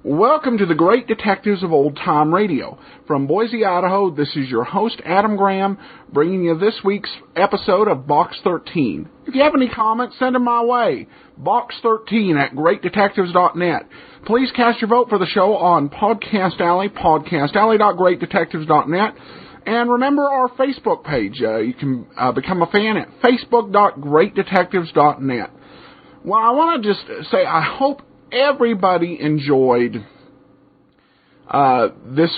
Welcome to the Great Detectives of Old Time Radio. From Boise, Idaho, this is your host, Adam Graham, bringing you this week's episode of Box 13. If you have any comments, send them my way. Box13 at greatdetectives.net. Please cast your vote for the show on Podcast Alley, podcastalley.greatdetectives.net. And remember our Facebook page. You can become a fan at facebook.greatdetectives.net. Well, I want to just say I hope everybody enjoyed this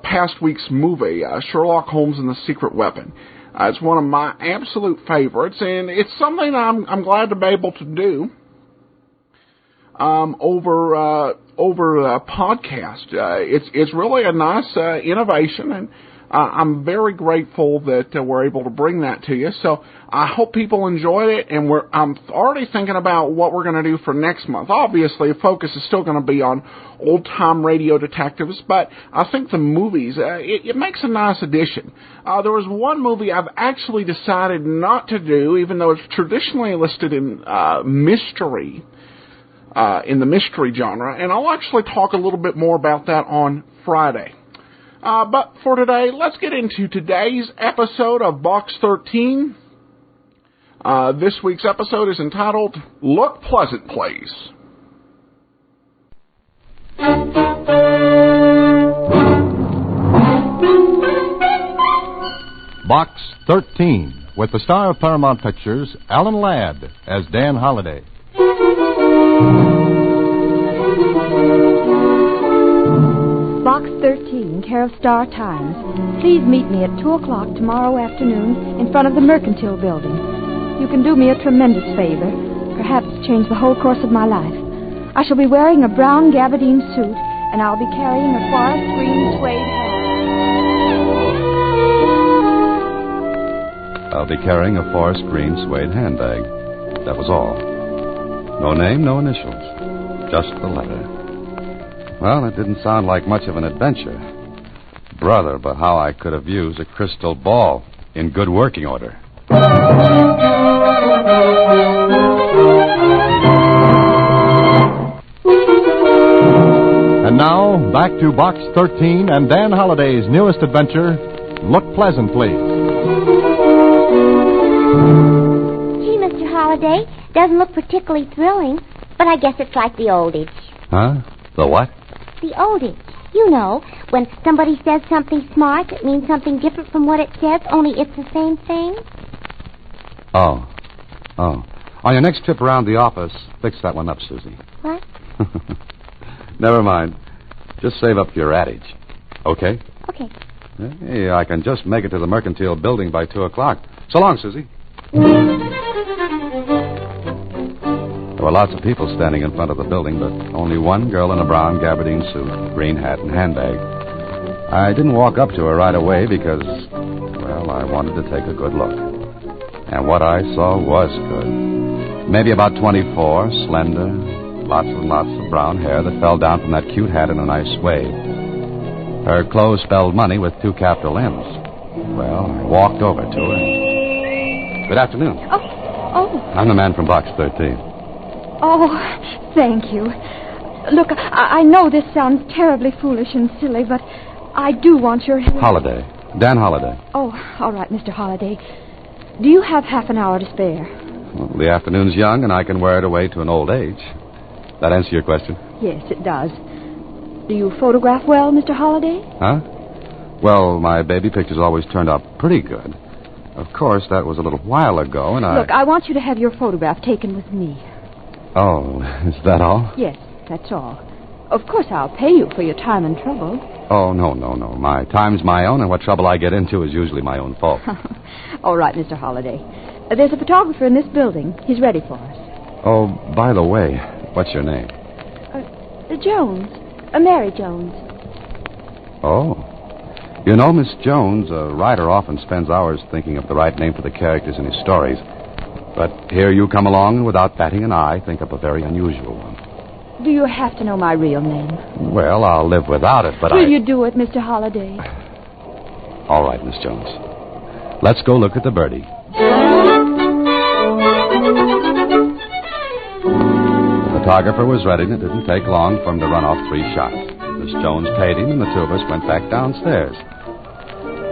past week's movie, Sherlock Holmes and the Secret Weapon. It's one of my absolute favorites, and it's something I'm glad to be able to do over a podcast. It's really a nice innovation, and I'm very grateful that we're able to bring that to you. So I hope people enjoyed it, and I'm already thinking about what we're going to do for next month. Obviously, the focus is still going to be on old-time radio detectives, but I think the movies, it makes a nice addition. There was one movie I've actually decided not to do, even though it's traditionally listed in mystery, in the mystery genre, and I'll actually talk a little bit more about that on Friday. But for today, let's get into today's episode of Box 13. This week's episode is entitled, Look Pleasant, Please. Box 13, with the star of Paramount Pictures, Alan Ladd, as Dan Holliday. Box 13, care of Star Times. Please meet me at 2 o'clock tomorrow afternoon in front of the Mercantile Building. You can do me a tremendous favor, perhaps change the whole course of my life. I shall be wearing a brown gabardine suit, and I'll be carrying a forest green suede hat. I'll be carrying a forest green suede handbag. That was all. No name, no initials. Just the letter. Well, it didn't sound like much of an adventure. Brother, but how I could have used a crystal ball in good working order. And now, back to Box 13 and Dan Holliday's newest adventure, Look Pleasant, Please. Gee, Mr. Holliday, doesn't look particularly thrilling, but I guess it's like the old age. Huh? The what? The old age. You know, when somebody says something smart, it means something different from what it says, only it's the same thing. Oh. On your next trip around the office, fix that one up, Susie. What? Never mind. Just save up your adage. Okay? Okay. Hey, I can just make it to the Mercantile Building by 2 o'clock. So long, Susie. There were lots of people standing in front of the building, but only one girl in a brown gabardine suit, green hat, and handbag. I didn't walk up to her right away because, well, I wanted to take a good look. And what I saw was good. Maybe about 24, slender, lots and lots of brown hair that fell down from that cute hat in a nice wave. Her clothes spelled money with 2 capital M's. Well, I walked over to her. Good afternoon. Oh. I'm the man from Box 13. Oh, thank you. Look, I know this sounds terribly foolish and silly, but I do want your help. Holliday. Dan Holliday. Oh, all right, Mr. Holliday. Do you have half an hour to spare? Well, the afternoon's young, and I can wear it away to an old age. That answer your question? Yes, it does. Do you photograph well, Mr. Holliday? Huh? Well, my baby pictures always turned out pretty good. Of course, that was a little while ago, and Look, I want you to have your photograph taken with me. Oh, is that all? Yes, that's all. Of course, I'll pay you for your time and trouble. Oh, no. My time's my own, and what trouble I get into is usually my own fault. All right, Mr. Holliday. There's a photographer in this building. He's ready for us. Oh, by the way, what's your name? Jones. Mary Jones. Oh. You know, Miss Jones, a writer often spends hours thinking of the right name for the characters in his stories. But here you come along and without batting an eye, think up a very unusual one. Do you have to know my real name? Well, I'll live without it, but Will you do it, Mr. Holliday? All right, Miss Jones. Let's go look at the birdie. The photographer was ready, and it didn't take long for him to run off 3 shots. Miss Jones paid him, and the 2 of us went back downstairs.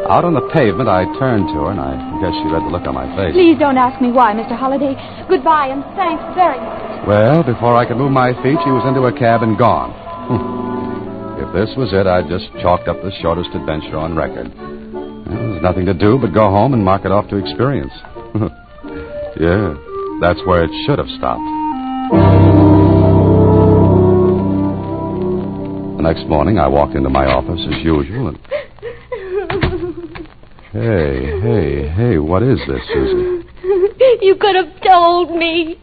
Out on the pavement, I turned to her, and I guess she read the look on my face. Please don't ask me why, Mr. Holliday. Goodbye, and thanks very much. Well, before I could move my feet, she was into a cab and gone. If this was it, I'd just chalked up the shortest adventure on record. Well, there's nothing to do but go home and mark it off to experience. Yeah, that's where it should have stopped. The next morning, I walked into my office as usual and... Hey, what is this, Susie? You could have told me.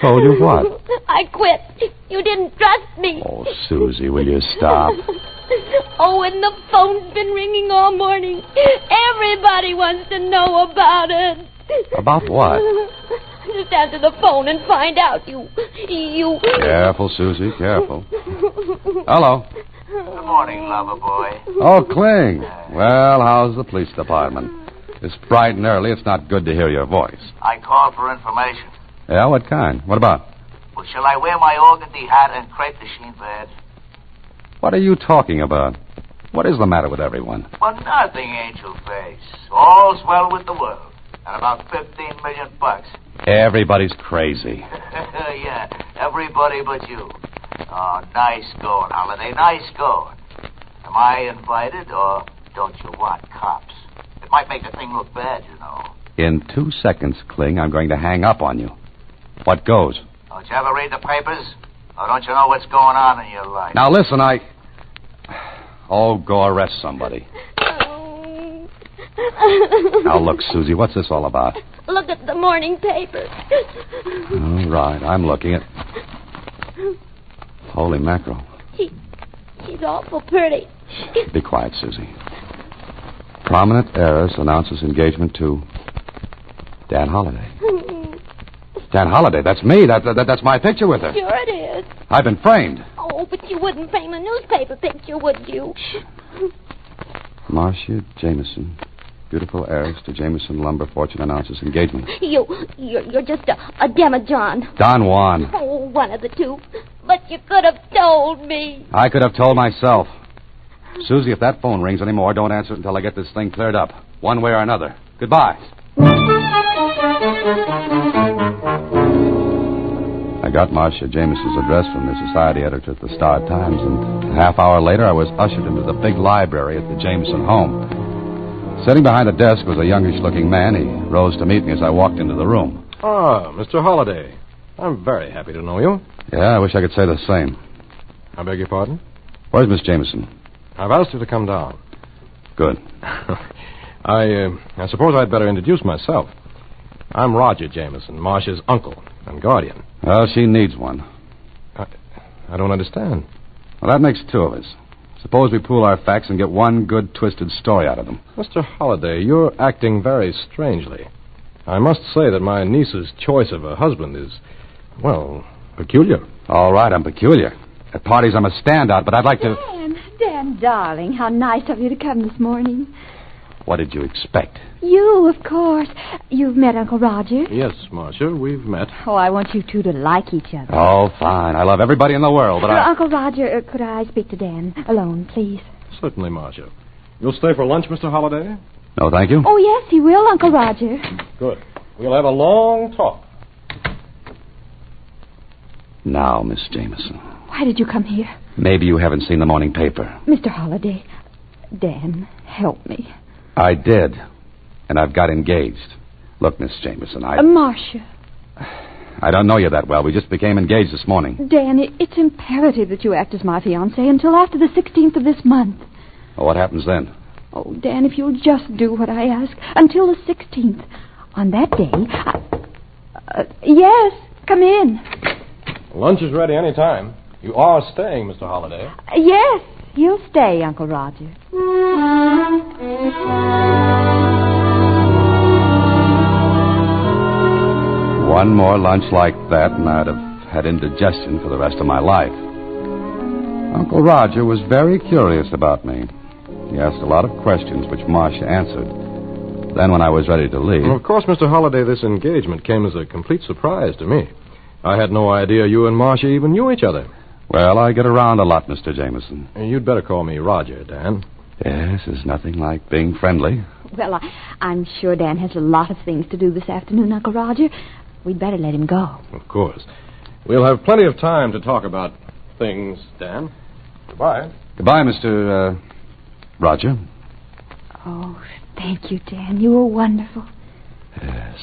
Told you what? I quit. You didn't trust me. Oh, Susie, will you stop? Oh, and the phone's been ringing all morning. Everybody wants to know about it. About what? Just answer the phone and find out. You... Careful, Susie, careful. Hello. Good morning, lover boy. Oh, Kling. Well, how's the police department? It's bright and early. It's not good to hear your voice. I called for information. Yeah, what kind? What about? Well, shall I wear my organdy hat and crepe de chine bed? What are you talking about? What is the matter with everyone? Well, nothing, angel face. All's well with the world. And about $15 million. Everybody's crazy. Yeah, everybody but you. Oh, nice going, Holiday, nice going. Am I invited, or don't you want cops? It might make the thing look bad, you know. In 2 seconds, Kling, I'm going to hang up on you. What goes? Don't you ever read the papers? Or don't you know what's going on in your life? Now, listen, Oh, go arrest somebody. Now, look, Susie, what's this all about? Look at the morning paper. All right, I'm looking at... Holy mackerel. She's awful pretty. Shh, be quiet, Susie. Prominent heiress announces engagement to Dan Holliday. Dan Holliday, that's me. That's my picture with her. Sure it is. I've been framed. Oh, but you wouldn't frame a newspaper picture, would you? Shh. Marcia Jameson. Beautiful heiress to Jameson Lumber Fortune announces engagement. You're just a demijohn. Don Juan. Oh, one of the two. But you could have told me. I could have told myself. Susie, if that phone rings anymore, don't answer it until I get this thing cleared up. One way or another. Goodbye. I got Marcia Jameson's address from the society editor at the Star-Times, and a half hour later I was ushered into the big library at the Jameson home. Sitting behind the desk was a youngish-looking man. He rose to meet me as I walked into the room. Ah, Mr. Holliday. I'm very happy to know you. Yeah, I wish I could say the same. I beg your pardon? Where's Miss Jameson? I've asked her to come down. Good. I suppose I'd better introduce myself. I'm Roger Jameson, Marcia's uncle and guardian. Well, she needs one. I don't understand. Well, that makes 2 of us. Suppose we pool our facts and get one good, twisted story out of them. Mr. Holliday, you're acting very strangely. I must say that my niece's choice of a husband is, well, peculiar. All right, I'm peculiar. At parties, I'm a standout, but I'd like to... Dan, darling, how nice of you to come this morning. What did you expect? You, of course. You've met Uncle Roger? Yes, Marcia, we've met. Oh, I want you two to like each other. Oh, fine. I love everybody in the world, but Uncle Roger, could I speak to Dan alone, please? Certainly, Marcia. You'll stay for lunch, Mr. Holliday? No, thank you. Oh, yes, he will, Uncle Roger. Good. We'll have a long talk. Now, Miss Jameson. Why did you come here? Maybe you haven't seen the morning paper. Mr. Holliday, Dan, help me. I did. And I've got engaged. Look, Miss Jameson, Marcia. I don't know you that well. We just became engaged this morning. Dan, it's imperative that you act as my fiancé until after the 16th of this month. Well, what happens then? Oh, Dan, if you'll just do what I ask, until the 16th. On that day, yes, come in. Lunch is ready any time. You are staying, Mr. Holliday. Yes, He'll stay, Uncle Roger. One more lunch like that, and I'd have had indigestion for the rest of my life. Uncle Roger was very curious about me. He asked a lot of questions, which Marcia answered. Then, when I was ready to leave... Well, of course, Mr. Holliday, this engagement came as a complete surprise to me. I had no idea you and Marcia even knew each other. Well, I get around a lot, Mr. Jameson. You'd better call me Roger, Dan. Yes, there's nothing like being friendly. Well, I'm sure Dan has a lot of things to do this afternoon, Uncle Roger. We'd better let him go. Of course. We'll have plenty of time to talk about things, Dan. Goodbye. Goodbye, Mr. Roger. Oh, thank you, Dan. You were wonderful.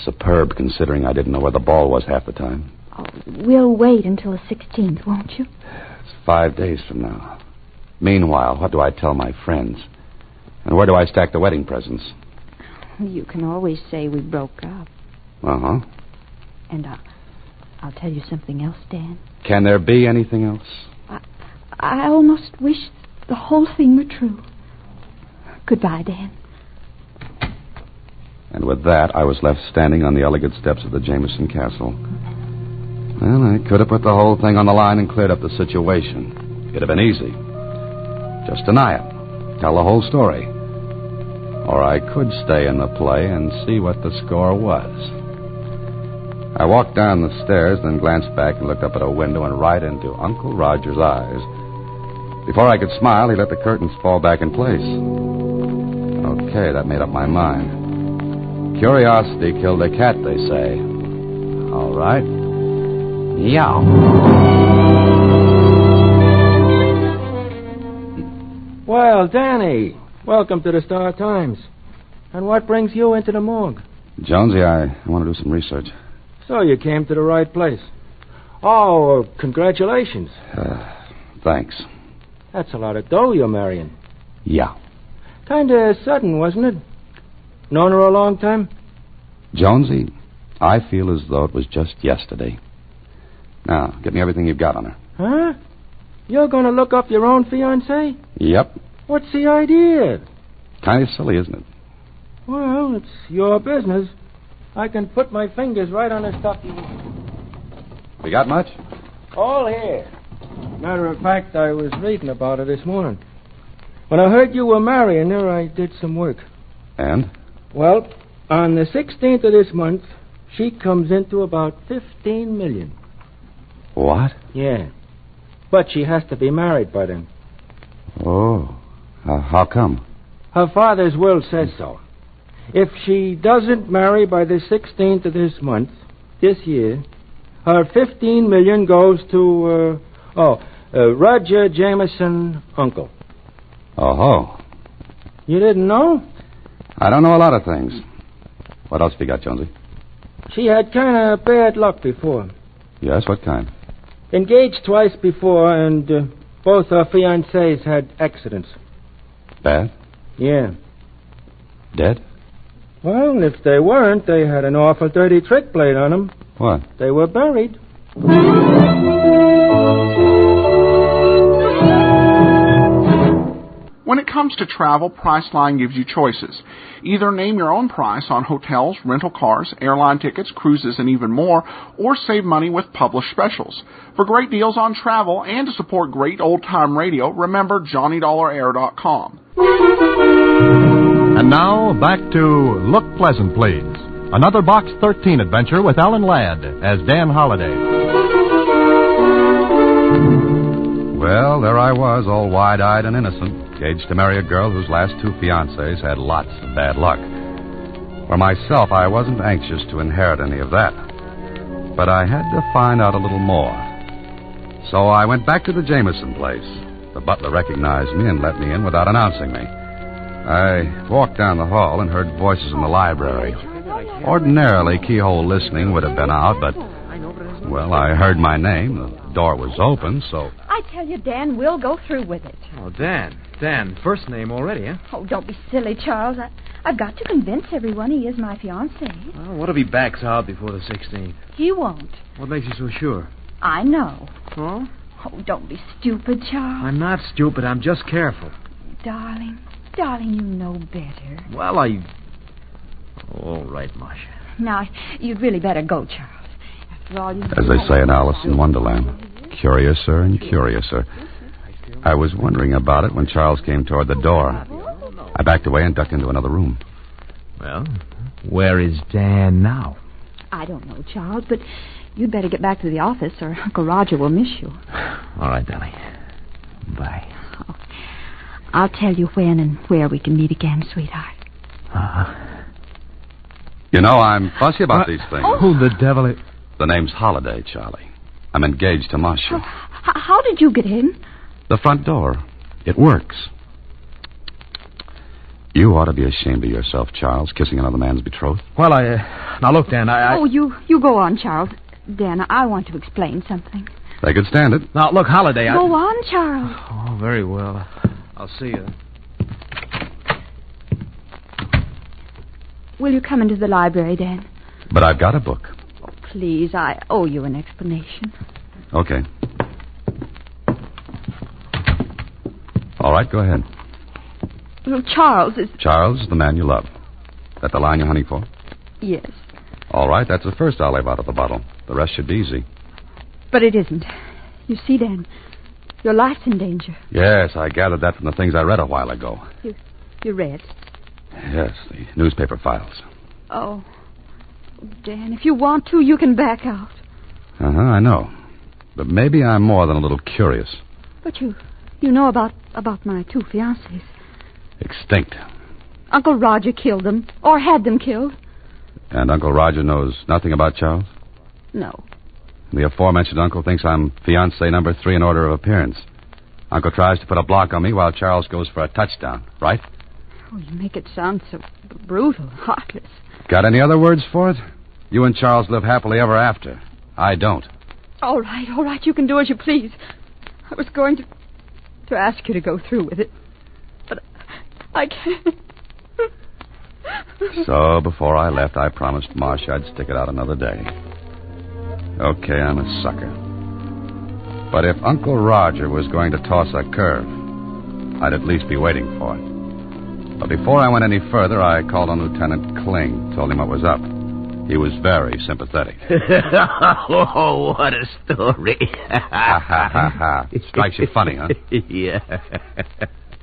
Superb, considering I didn't know where the ball was half the time. Oh, we'll wait until the 16th, won't you? It's 5 days from now. Meanwhile, what do I tell my friends? And where do I stack the wedding presents? You can always say we broke up. Uh-huh. And I'll tell you something else, Dan. Can there be anything else? I almost wish the whole thing were true. Goodbye, Dan. And with that, I was left standing on the elegant steps of the Jameson Castle. Well, I could have put the whole thing on the line and cleared up the situation. It'd have been easy. Just deny it. Tell the whole story. Or I could stay in the play and see what the score was. I walked down the stairs, then glanced back and looked up at a window and right into Uncle Roger's eyes. Before I could smile, he let the curtains fall back in place. Okay, that made up my mind. Curiosity killed a cat, they say. All right. Yeah. Well, Danny, welcome to the Star Times. And what brings you into the morgue? Jonesy, I want to do some research. So you came to the right place. Oh, congratulations. Thanks. That's a lot of dough you're marrying. Yeah. Kind of sudden, wasn't it? Known her a long time? Jonesy, I feel as though it was just yesterday. Now, get me everything you've got on her. Huh? You're going to look up your own fiancée? Yep. What's the idea? Kind of silly, isn't it? Well, it's your business. I can put my fingers right on the stuff you... You got much? All here. Matter of fact, I was reading about her this morning. When I heard you were marrying her, I did some work. And? Well, on the 16th of this month, she comes into about 15 million. What? Yeah. But she has to be married by then. Oh. How come? Her father's will says so. If she doesn't marry by the 16th of this month, this year, her 15 million goes to, Roger Jameson, uncle. Oh-ho. You didn't know? I don't know a lot of things. What else have you got, Jonesy? She had kind of bad luck before. Yes, what kind? Engaged twice before, and both her fiancés had accidents. Bad? Yeah. Dead? Well, if they weren't, they had an awful dirty trick played on them. What? They were buried. When it comes to travel, Priceline gives you choices. Either name your own price on hotels, rental cars, airline tickets, cruises, and even more, or save money with published specials. For great deals on travel and to support great old-time radio, remember JohnnyDollarAir.com. And now, back to Look Pleasant, Please. Another Box 13 adventure with Alan Ladd as Dan Holliday. Well, there I was, all wide-eyed and innocent, engaged to marry a girl whose last two fiancés had lots of bad luck. For myself, I wasn't anxious to inherit any of that. But I had to find out a little more. So I went back to the Jameson place. The butler recognized me and let me in without announcing me. I walked down the hall and heard voices in the library. Ordinarily, keyhole listening would have been out, but, well, I heard my name. The door was open, so... I tell you, Dan, we'll go through with it. Oh, Dan. Dan, first name already, huh? Oh, don't be silly, Charles. I've got to convince everyone he is my fiancé. Well, what if he backs out before the 16th? He won't. What makes you so sure? I know. Oh? Oh, don't be stupid, Charles. I'm not stupid. I'm just careful. Darling, you know better. Well, All right, Marcia. Now, you'd really better go, Charles. After all, As they say in Alice in Wonderland, curiouser and curiouser. I was wondering about it when Charles came toward the door. I backed away and ducked into another room. Well, where is Dan now? I don't know, Charles, but you'd better get back to the office or Uncle Roger will miss you. All right, Dolly. Bye. Oh, I'll tell you when and where we can meet again, sweetheart. You know, I'm fussy about these things. Who the devil is... The name's Holiday, Charlie. I'm engaged to Marcia. How did you get in? The front door. It works. You ought to be ashamed of yourself, Charles, kissing another man's betrothed. Well, Now, look, Dan, Oh, you go on, Charles. Dan, I want to explain something. They could stand it. Now, look, Holiday, Go on, Charles. Oh, very well. I'll see you. Will you come into the library, Dan? But I've got a book. Oh, please, I owe you an explanation. Okay. All right, go ahead. Well, Charles is... Charles is the man you love. That the line you're hunting for? Yes. All right, that's the first olive out of the bottle. The rest should be easy. But it isn't. You see, Dan, your life's in danger. Yes, I gathered that from the things I read a while ago. You read? Yes, the newspaper files. Oh, Dan, if you want to, you can back out. I know. But maybe I'm more than a little curious. But you know about my two fiancés. Extinct. Uncle Roger killed them, or had them killed. And Uncle Roger knows nothing about Charles? No. The aforementioned uncle thinks I'm fiancé number 3 in order of appearance. Uncle tries to put a block on me while Charles goes for a touchdown, right? Oh, you make it sound so brutal, heartless. Got any other words for it? You and Charles live happily ever after. I don't. All right, you can do as you please. I was going to ask you to go through with it, but I can't. So, before I left, I promised Marcia I'd stick it out another day. Okay, I'm a sucker. But if Uncle Roger was going to toss a curve, I'd at least be waiting for it. But before I went any further, I called on Lieutenant Kling, told him what was up. He was very sympathetic. Oh, what a story. Ha, ha, ha, ha. Strikes you funny, huh? Yeah.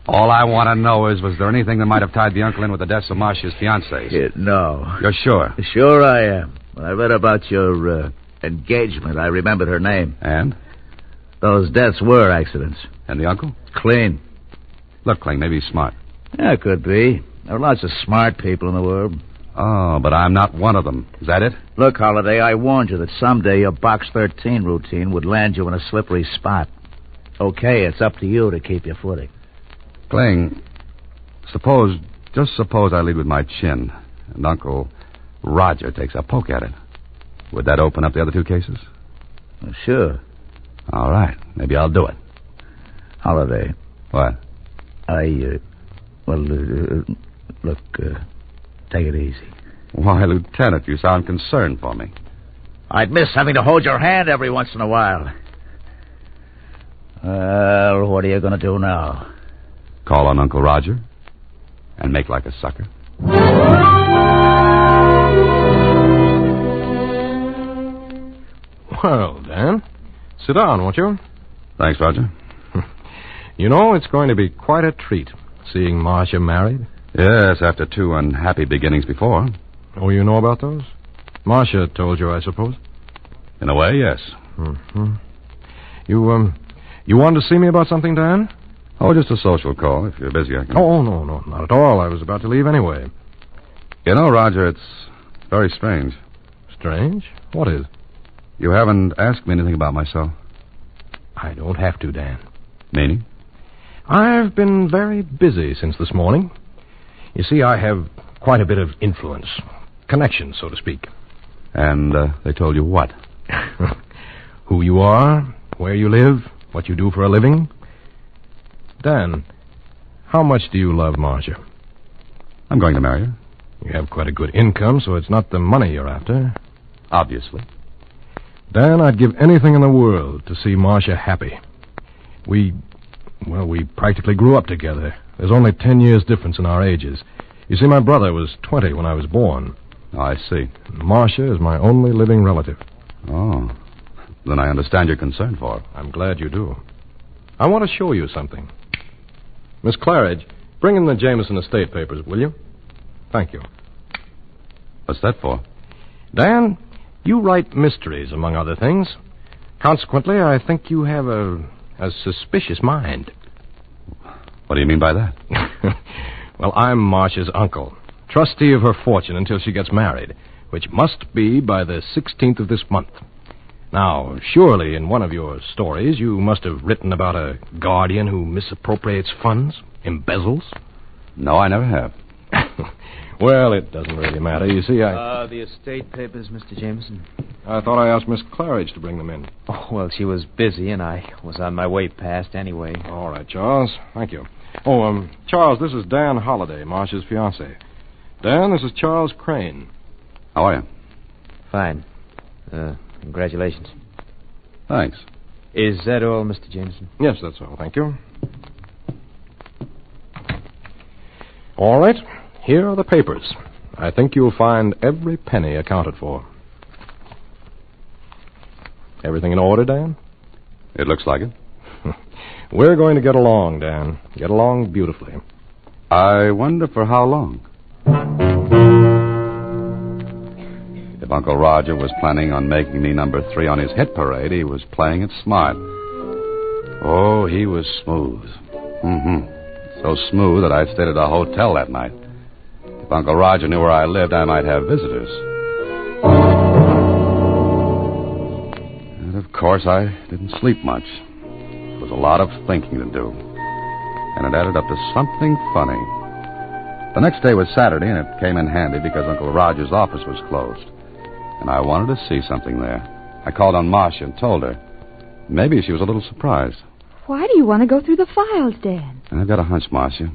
All I want to know is, was there anything that might have tied the uncle in with the deaths of Marcia's fiancés? No. You're sure? Sure I am. When I read about your engagement, I remembered her name. And? Those deaths were accidents. And the uncle? Clean. Look, Kling, maybe he's smart. Yeah, could be. There are lots of smart people in the world. Oh, but I'm not one of them. Is that it? Look, Holiday, I warned you that someday your Box 13 routine would land you in a slippery spot. Okay, it's up to you to keep your footing. Kling, just suppose I lead with my chin, and Uncle Roger takes a poke at it. Would that open up the other 2 cases? Well, sure. All right, maybe I'll do it. Holiday. What? Look, take it easy. Why, Lieutenant, you sound concerned for me. I'd miss having to hold your hand every once in a while. Well, what are you going to do now? Call on Uncle Roger and make like a sucker. Well, Dan, sit down, won't you? Thanks, Roger. You know, it's going to be quite a treat seeing Marcia married. Yes, after 2 unhappy beginnings before. Oh, you know about those? Marcia told you, I suppose? In a way, yes. Mm-hmm. You wanted to see me about something, Dan? Oh, just a social call. If you're busy, I can... Oh, no, not at all. I was about to leave anyway. You know, Roger, it's very strange. Strange? What is? You haven't asked me anything about myself. I don't have to, Dan. Meaning? I've been very busy since this morning. You see, I have quite a bit of influence. Connection, so to speak. And they told you what? Who you are, where you live, what you do for a living. Dan, how much do you love Marcia? I'm going to marry her. You have quite a good income, so it's not the money you're after. Obviously. Dan, I'd give anything in the world to see Marcia happy. We practically grew up together. There's only 10 years difference in our ages. You see, my brother was 20 when I was born. Oh, I see. Marcia is my only living relative. Oh. Then I understand your concern for her. I'm glad you do. I want to show you something. Miss Claridge, bring in the Jameson estate papers, will you? Thank you. What's that for? Dan, you write mysteries, among other things. Consequently, I think you have a suspicious mind. What do you mean by that? Well, I'm Marcia's uncle, trustee of her fortune until she gets married, which must be by the 16th of this month. Now, surely in one of your stories you must have written about a guardian who misappropriates funds, embezzles. No, I never have. Well, it doesn't really matter. You see, The estate papers, Mr. Jameson. I thought I asked Miss Claridge to bring them in. Oh, well, she was busy, and I was on my way past anyway. All right, Charles. Thank you. Oh, Charles, this is Dan Holliday, Marcia's fiancé. Dan, this is Charles Crane. How are you? Fine. Congratulations. Thanks. Is that all, Mr. Jameson? Yes, that's all. Thank you. All right. Here are the papers. I think you'll find every penny accounted for. Everything in order, Dan? It looks like it. We're going to get along, Dan. Get along beautifully. I wonder for how long. If Uncle Roger was planning on making me number 3 on his hit parade, he was playing it smart. Oh, he was smooth. So smooth that I stayed at a hotel that night. If Uncle Roger knew where I lived, I might have visitors. And of course, I didn't sleep much. It was a lot of thinking to do. And it added up to something funny. The next day was Saturday, and it came in handy because Uncle Roger's office was closed. And I wanted to see something there. I called on Marcia and told her. Maybe she was a little surprised. Why do you want to go through the files, Dan? I've got a hunch, Marcia.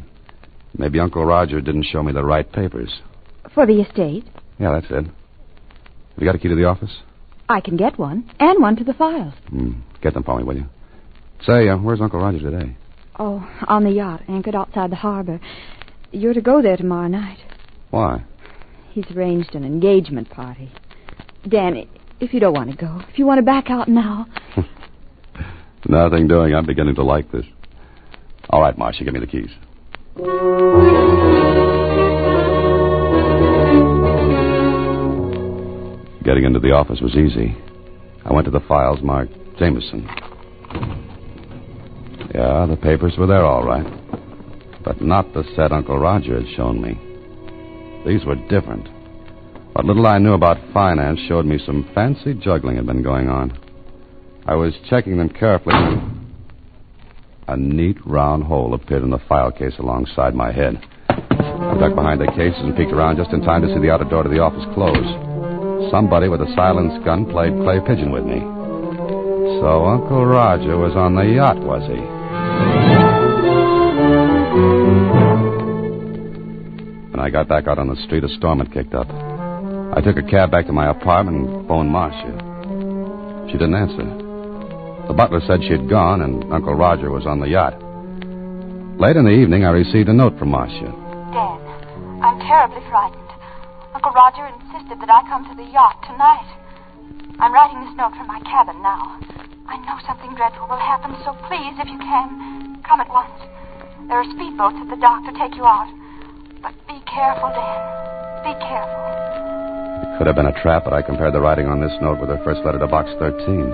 Maybe Uncle Roger didn't show me the right papers. For the estate? Yeah, that's it. Have you got a key to the office? I can get one, and one to the files. Get them for me, will you? Say, where's Uncle Roger today? Oh, on the yacht, anchored outside the harbor. You're to go there tomorrow night. Why? He's arranged an engagement party. Dan, if you don't want to go, if you want to back out now... Nothing doing. I'm beginning to like this. All right, Marcia, give me the keys. Getting into the office was easy. I went to the files marked Jameson. Yeah, the papers were there all right. But not the set Uncle Roger had shown me. These were different. What little I knew about finance showed me some fancy juggling had been going on. I was checking them carefully when a neat round hole appeared in the file case alongside my head. I ducked behind the cases and peeked around just in time to see the outer door to the office close. Somebody with a silenced gun played clay pigeon with me. So Uncle Roger was on the yacht, was he? When I got back out on the street, a storm had kicked up. I took a cab back to my apartment and phoned Marcia. She didn't answer. The butler said she had gone, and Uncle Roger was on the yacht. Late in the evening, I received a note from Marcia. Dan, I'm terribly frightened. Uncle Roger insisted that I come to the yacht tonight. I'm writing this note from my cabin now. I know something dreadful will happen, so please, if you can, come at once. There are speedboats at the dock to take you out. But be careful, Dan. Be careful. It could have been a trap, but I compared the writing on this note with her first letter to Box 13.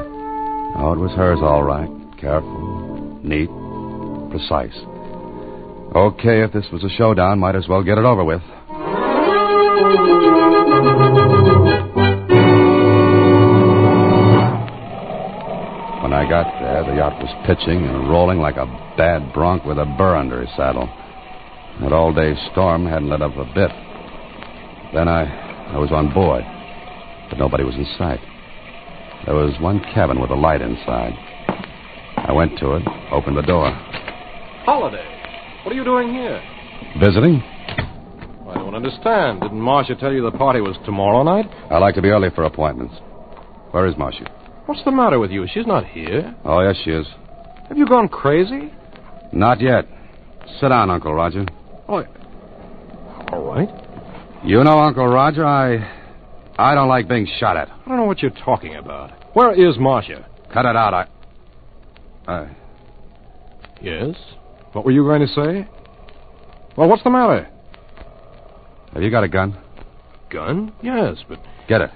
Oh, it was hers all right. Careful, neat, precise. Okay, if this was a showdown, might as well get it over with. When I got there, the yacht was pitching and rolling like a bad bronc with a burr under his saddle. That all-day storm hadn't let up a bit. Then I was on board, but nobody was in sight. There was one cabin with a light inside. I went to it, opened the door. Holiday, what are you doing here? Visiting? I don't understand. Didn't Marcia tell you the party was tomorrow night? I like to be early for appointments. Where is Marcia? What's the matter with you? She's not here. Oh, yes, she is. Have you gone crazy? Not yet. Sit down, Uncle Roger. Oh, all right. You know, Uncle Roger, I don't like being shot at. I don't know what you're talking about. Where is Marcia? Cut it out, Yes? What were you going to say? Well, what's the matter? Have you got a gun? Gun? Yes, but... Get it.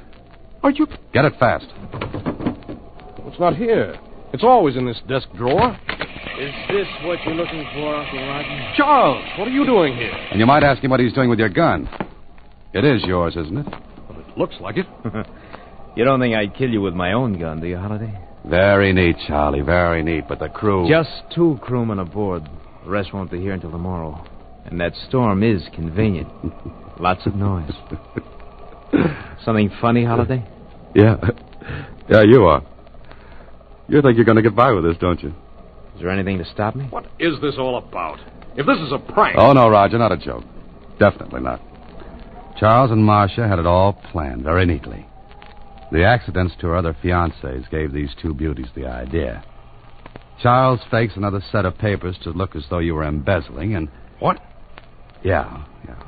Are you... Get it fast. It's not here. It's always in this desk drawer. Is this what you're looking for, Uncle Roger? Charles, what are you doing here? And you might ask him what he's doing with your gun. It is yours, isn't it? Well, it looks like it. You don't think I'd kill you with my own gun, do you, Holliday? Very neat, Charlie, very neat. But the crew... Just 2 crewmen aboard. The rest won't be here until tomorrow. And that storm is convenient. Lots of noise. Something funny, Holliday? Yeah. Yeah, you are. You think you're going to get by with this, don't you? Is there anything to stop me? What is this all about? If this is a prank... Oh, no, Roger, not a joke. Definitely not. Charles and Marcia had it all planned very neatly. The accidents to her other fiancés gave these 2 beauties the idea. Charles fakes another set of papers to look as though you were embezzling, and... What? Yeah.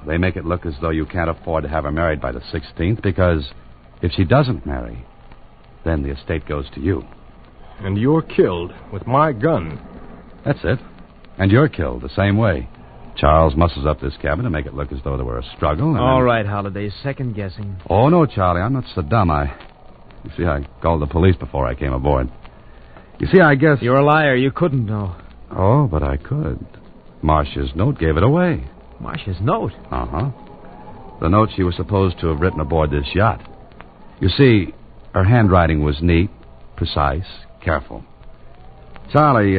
They make it look as though you can't afford to have her married by the 16th, because if she doesn't marry, then the estate goes to you. And you're killed with my gun. That's it. And you're killed the same way. Charles muscles up this cabin to make it look as though there were a struggle. All right, Holliday, second guessing. Oh, no, Charlie, I'm not so dumb. You see, I called the police before I came aboard. You see, I guess... You're a liar. You couldn't know. Oh, but I could. Marcia's note gave it away. Marcia's note? Uh-huh. The note she was supposed to have written aboard this yacht. You see, her handwriting was neat, precise, careful. Charlie,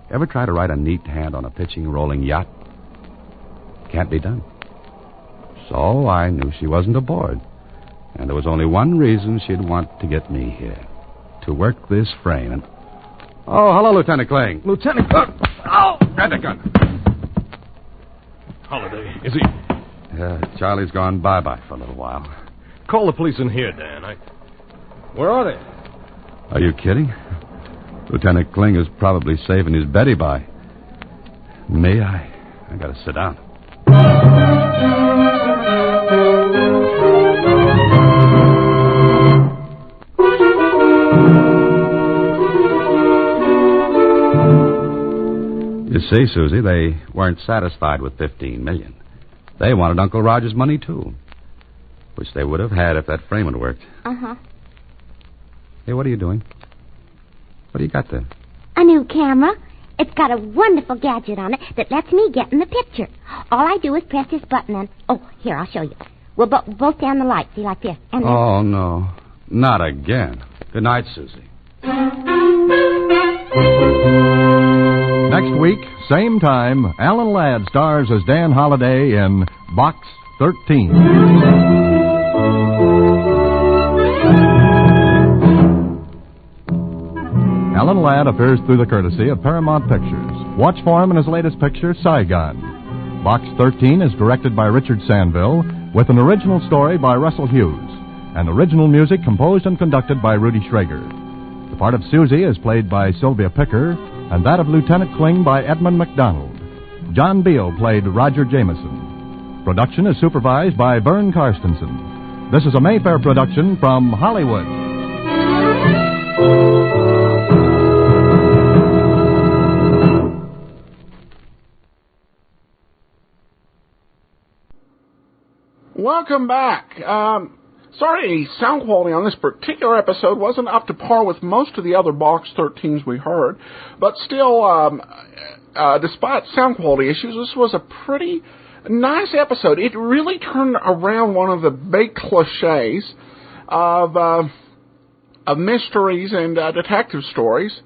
ever try to write a neat hand on a pitching, rolling yacht? Can't be done. So I knew she wasn't aboard. And there was only one reason she'd want to get me here. To work this frame and... Oh, hello, Lieutenant Kling. Lieutenant... Oh! Grab the gun. Holliday, is he... Charlie's gone bye-bye for a little while. Call the police in here, Dan. Where are they? Are you kidding? Lieutenant Kling is probably saving his Betty by. Me, I gotta sit down. You see, Susie, they weren't satisfied with $15 million. They wanted Uncle Roger's money, too. Which they would have had if that frame had worked. Uh-huh. Hey, what are you doing? What do you got there? A new camera. It's got a wonderful gadget on it that lets me get in the picture. All I do is press this button and... Oh, here, I'll show you. We'll both down the light, see, like this. And then... Oh, no. Not again. Good night, Susie. Next week, same time, Alan Ladd stars as Dan Holliday in Box 13. Alan Ladd appears through the courtesy of Paramount Pictures. Watch for him in his latest picture, Saigon. Box 13 is directed by Richard Sanville, with an original story by Russell Hughes, and original music composed and conducted by Rudy Schrager. The part of Susie is played by Sylvia Picker, and that of Lieutenant Kling by Edmund McDonald. John Beale played Roger Jameson. Production is supervised by Vern Karstensen. This is a Mayfair production from Hollywood. Welcome back. Sorry, sound quality on this particular episode wasn't up to par with most of the other Box 13s we heard, but still, despite sound quality issues, this was a pretty nice episode. It really turned around one of the big cliches of mysteries and detective stories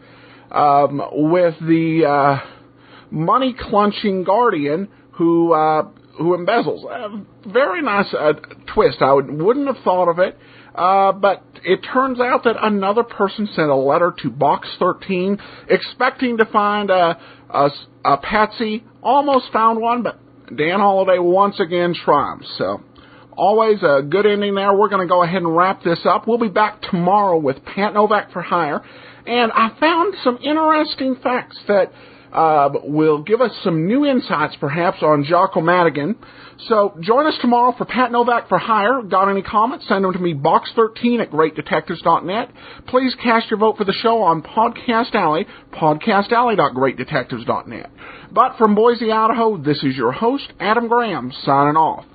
with the money-clunching guardian who embezzles. Very nice twist. I wouldn't have thought of it, but it turns out that another person sent a letter to Box 13 expecting to find a patsy. Almost found one, but Dan Holliday once again triumphs. So always a good ending there. We're going to go ahead and wrap this up. We'll be back tomorrow with Pat Novak for Hire. And I found some interesting facts that will give us some new insights, perhaps, on Jocko Madigan. So join us tomorrow for Pat Novak for Hire. Got any comments? Send them to me, box13@greatdetectives.net. Please cast your vote for the show on Podcast Alley, podcastalley.greatdetectives.net. But from Boise, Idaho, this is your host, Adam Graham, signing off.